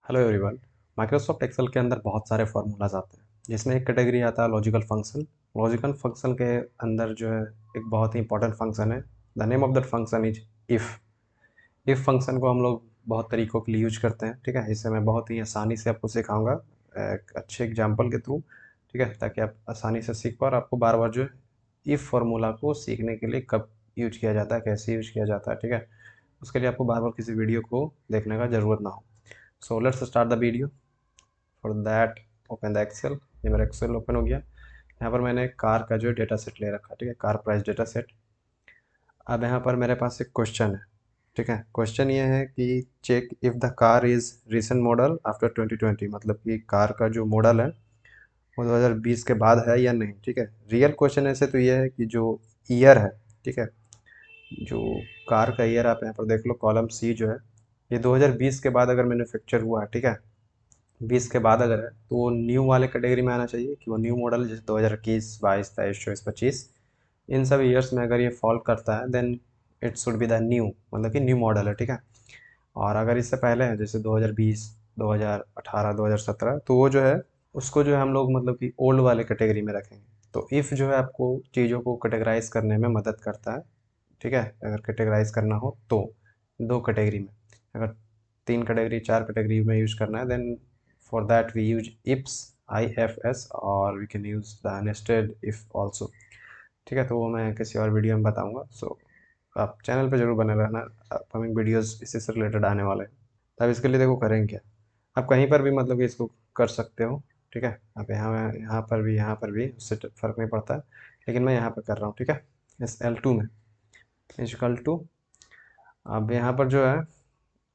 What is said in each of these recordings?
Hello everyone. Microsoft Excel के अंदर बहुत सारे फार्मूलाज आते हैं जिसमें एक कैटेगरी आता है लॉजिकल फंक्शन। लॉजिकल फंक्शन के अंदर जो है एक बहुत ही इंपॉर्टेंट फंक्शन है। The name of that function is if. If function को हम लोग बहुत तरीक़ों के लिए यूज करते हैं, ठीक है। इसे मैं बहुत ही आसानी से आपको सिखाऊंगा एक अच्छे एग्जाम्पल के थ्रू, ठीक है, ताकि आप आसानी से सीख पाओ और आपको बार बार जो है इफ़ फार्मूला को सीखने के लिए कब यूज किया जाता है, कैसे यूज किया जाता है, ठीक है, उसके लिए आपको बार बार किसी वीडियो को देखने का ज़रूरत ना हो। So let's start the video. For that open the Excel. ये मेरा एक्सेल ओपन हो गया। यहाँ पर मैंने कार का जो डेटा सेट ले रखा है, ठीक है, कार प्राइस डेटा सेट। अब यहाँ पर मेरे पास एक क्वेश्चन है, ठीक है। क्वेश्चन ये है कि check if the car is recent model after 2020, मतलब कि कार का जो मॉडल है वो 2020 के बाद है या नहीं, ठीक है। रियल क्वेश्चन ऐसे तो ये है कि जो ईयर है, ठीक है, जो कार का ईयर आप यहाँ पर देख लो, कॉलम सी जो है, ये 2020 के बाद अगर मैन्युफैक्चर हुआ है, ठीक है, 20 के बाद अगर है तो वो न्यू वाले कैटेगरी में आना चाहिए कि वो न्यू मॉडल जैसे 2021, 22, 23, 24, 25, इन सब ईयर्स में अगर ये फॉल करता है then it should be the new, मतलब कि न्यू मॉडल है, ठीक है। और अगर इससे पहले है जैसे 2020, 2018, 2017, तो वो जो है उसको जो है हम लोग मतलब कि ओल्ड वाले कैटेगरी में रखेंगे। तो इफ़ जो है आपको चीज़ों को कैटेगराइज करने में मदद करता है, ठीक है। अगर कैटेगराइज करना हो तो दो कैटेगरी में, अगर तीन कैटेगरी, चार कैटेगरी में यूज करना है then for that we use IFS, IFS, और we can use the nested if also, ठीक है। तो वो मैं किसी और वीडियो में बताऊंगा। सो आप चैनल पे जरूर बने रहना, अपकमिंग वीडियोस इसी से रिलेटेड आने वाले हैं। तब इसके लिए देखो करेंगे क्या, आप कहीं पर भी मतलब कि इसको कर सकते हो, ठीक है। आप यहाँ पर भी उससे फ़र्क नहीं पड़ता है, लेकिन मैं यहाँ पर कर रहा हूँ, ठीक है। इस L2 में इक्वल टू, अब यहाँ पर जो है,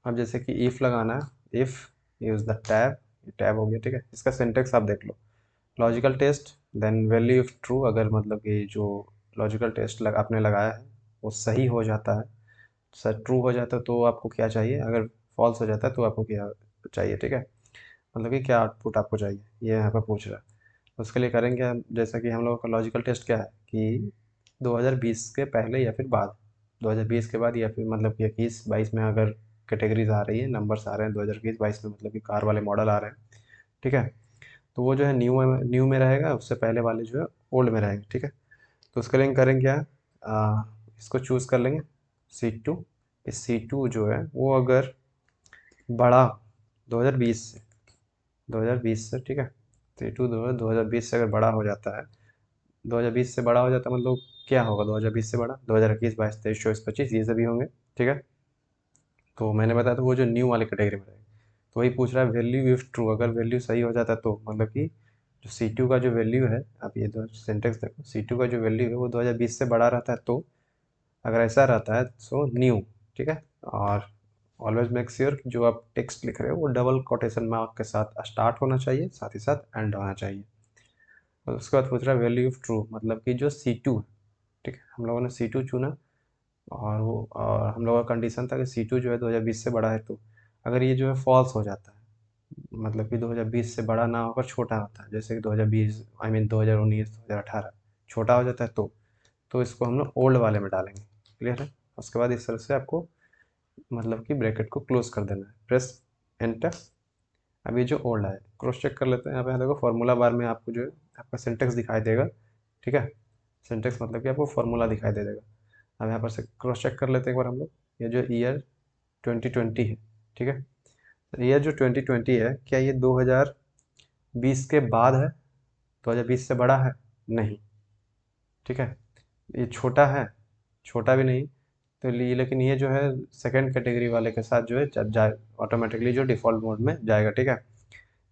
अब जैसे कि इफ़ लगाना है, if use the tab, tab हो गया, ठीक है। इसका सिंटेक्स आप देख लो, logical test then value if true, अगर मतलब कि जो लॉजिकल टेस्ट आपने लगाया है वो सही हो जाता है, सर ट्रू हो जाता है तो आपको क्या चाहिए, अगर फॉल्स हो जाता है तो आपको क्या चाहिए, ठीक है, मतलब कि क्या आउटपुट आपको चाहिए, ये यहाँ पर पूछ रहा है। उसके लिए करेंगे हम, जैसा कि हम लोगों का लॉजिकल टेस्ट क्या है कि 2020 के पहले या फिर बाद, 2020 के बाद या फिर मतलब कि 21, 22 में अगर कैटेगरीज आ रही है, नंबर्स आ रहे हैं 2021, 22 में, मतलब कि कार वाले मॉडल आ रहे हैं, ठीक है, तो वो जो है न्यू में रहेगा, उससे पहले वाले जो है ओल्ड में रहेंगे, ठीक है। तो उसके लिए करेंगे क्या, इसको चूज़ कर लेंगे C2। इस C2 जो है वो अगर बड़ा 2020 से, 2020 से, ठीक है, C2 2020 से अगर बड़ा हो जाता है, 2020 से बड़ा हो जाता है मतलब क्या होगा, 2020 से बड़ा 2021, 22, 23, 24, 25 ये सभी होंगे, ठीक है। तो मैंने बताया था वो जो न्यू वाले कैटेगरी में रहेगा, तो वही पूछ रहा है वैल्यू इफ ट्रू, अगर वैल्यू सही हो जाता है तो मतलब कि जो C2 का जो वैल्यू है, आप ये दो सिंटेक्स देखो, C2 का जो वैल्यू है वो 2020 से बड़ा रहता है, तो अगर ऐसा रहता है सो न्यू, ठीक है। और ऑलवेज मेक श्योर कि जो आप टेक्स्ट लिख रहे हो वो डबल कोटेशन मार्क के साथ स्टार्ट होना चाहिए, साथ ही साथ एंड होना चाहिए। और उसके बाद पूछ रहा है वैल्यू ऑफ ट्रू, मतलब कि जो C2 है, ठीक है, हम लोगों ने C2 चुना, और हम लोगों का कंडीशन था कि C2 जो है 2020 से बड़ा है, तो अगर ये जो है फॉल्स हो जाता है, मतलब कि 2020 से बड़ा ना होकर छोटा होता है, जैसे कि 2020 आई मीन 2019, 2018 छोटा हो जाता है, तो इसको हम लोग ओल्ड वाले में डालेंगे, क्लियर है। उसके बाद इस तरह से आपको मतलब कि ब्रैकेट को क्लोज कर देना है, प्रेस एंटर। अब ये जो ओल्ड है क्रॉस चेक कर लेते हैं, यहाँ पे देखो फार्मूला बार में आपको जो है आपका सिंटेक्स दिखाई देगा, ठीक है। सिंटेक्स मतलब कि आपको फार्मूला दिखाई दे देगा। अब यहाँ पर से क्रॉस चेक कर लेते हैं एक बार हम लोग, ये जो ईयर 2020 है, ठीक है, तो ईयर जो 2020 है क्या ये 2020 के बाद है, 2020 से बड़ा है, नहीं, ठीक है। ये छोटा है, छोटा भी नहीं, तो लिए लेकिन ये जो है सेकंड कैटेगरी वाले के साथ जो है जाए ऑटोमेटिकली, जो डिफ़ॉल्ट मोड में जाएगा, ठीक है,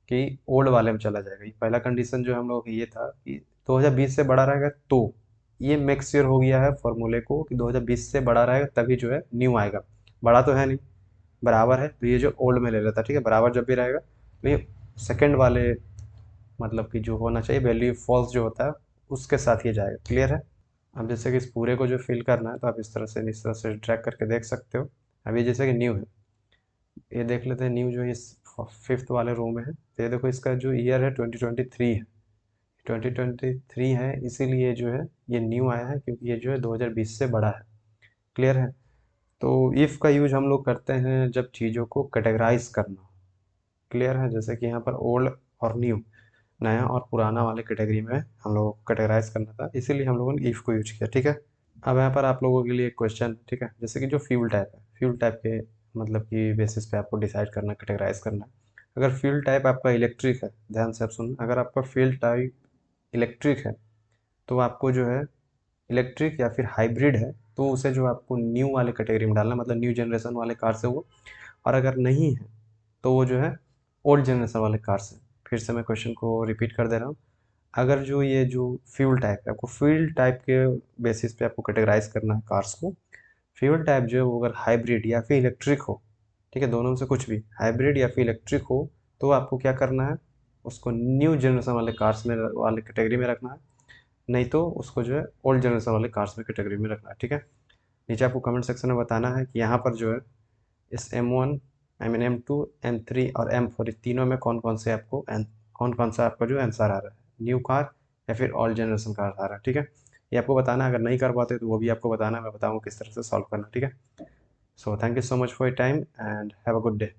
कि ओल्ड वाले में चला जाएगा। ये पहला कंडीशन जो हम लोग का ये था कि 2020 से बड़ा रहेगा, तो ये मेक श्योर हो गया है फॉर्मूले को कि 2020 से बड़ा रहेगा तभी जो है न्यू आएगा। बड़ा तो है नहीं, बराबर है, तो ये जो ओल्ड में ले लेता है, ठीक है, बराबर जब भी रहेगा तो ये सेकंड वाले मतलब कि जो होना चाहिए वैल्यू फॉल्स जो होता है उसके साथ ये जाएगा, क्लियर है। अब जैसे कि इस पूरे को जो फिल करना है तो आप इस तरह से ट्रैक करके देख सकते हो। अभी जैसे कि न्यू है, ये देख लेते हैं न्यू जो है इस फिफ्थ वाले रो में है, तो ये देखो इसका जो ईयर है 2023 है, 2023 है, इसीलिए जो है ये न्यू आया है क्योंकि ये जो है 2020 से बड़ा है, क्लियर है। तो इफ़ का यूज हम लोग करते हैं जब चीज़ों को कैटेगराइज करना हो, क्लियर है? जैसे कि यहाँ पर ओल्ड और न्यू, नया और पुराना वाले कैटेगरी में हम लोगों को कैटेगराइज करना था, इसीलिए हम लोगों ने इफ़ को यूज किया। ठीक है, अब यहाँ पर आप लोगों के लिए एक क्वेश्चन, ठीक है, जैसे कि जो फ्यूल टाइप है, फ्यूल टाइप के मतलब कि बेसिस पे आपको डिसाइड करना, कैटेगराइज करना। अगर फ्यूल टाइप आपका इलेक्ट्रिक है, ध्यान से आप सुनना, अगर आपका फ्यूल टाइप इलेक्ट्रिक है तो आपको जो है इलेक्ट्रिक या फिर हाइब्रिड है तो उसे जो आपको न्यू वाले कैटेगरी में डालना, मतलब न्यू जनरेशन वाले कार से वो। और अगर नहीं है तो वो जो है ओल्ड जनरेशन वाले कार से। फिर से मैं क्वेश्चन को रिपीट कर दे रहा हूँ। अगर जो ये जो फ्यूल टाइप है, आपको फ्यूल टाइप के बेसिस पे आपको कैटेगराइज करना है कार्स को। फ्यूल टाइप जो है वो अगर हाइब्रिड या फिर इलेक्ट्रिक हो, ठीक है, दोनों में से कुछ भी, हाइब्रिड या फिर इलेक्ट्रिक हो, तो आपको क्या करना है, उसको न्यू जनरेशन वाले कार्स में वाले कैटेगरी में रखना है, नहीं तो उसको जो है ओल्ड जनरेशन वाले कार्स में कैटेगरी में रखना है। ठीक है, नीचे आपको कमेंट सेक्शन में बताना है कि यहाँ पर जो है इस M1, I mean M2, M3 और M4 इस तीनों में कौन कौन से आपको कौन कौन सा आपका जो आंसर आ रहा है, न्यू कार या फिर ओल्ड जनरेशन कार आ रहा है। ठीक है, ये आपको बताना है। अगर नहीं कर पाते तो वो भी आपको बताना है, मैं बताऊँगा किस तरह से सॉल्व करना। ठीक है, so thank you so much for your time and have a good day.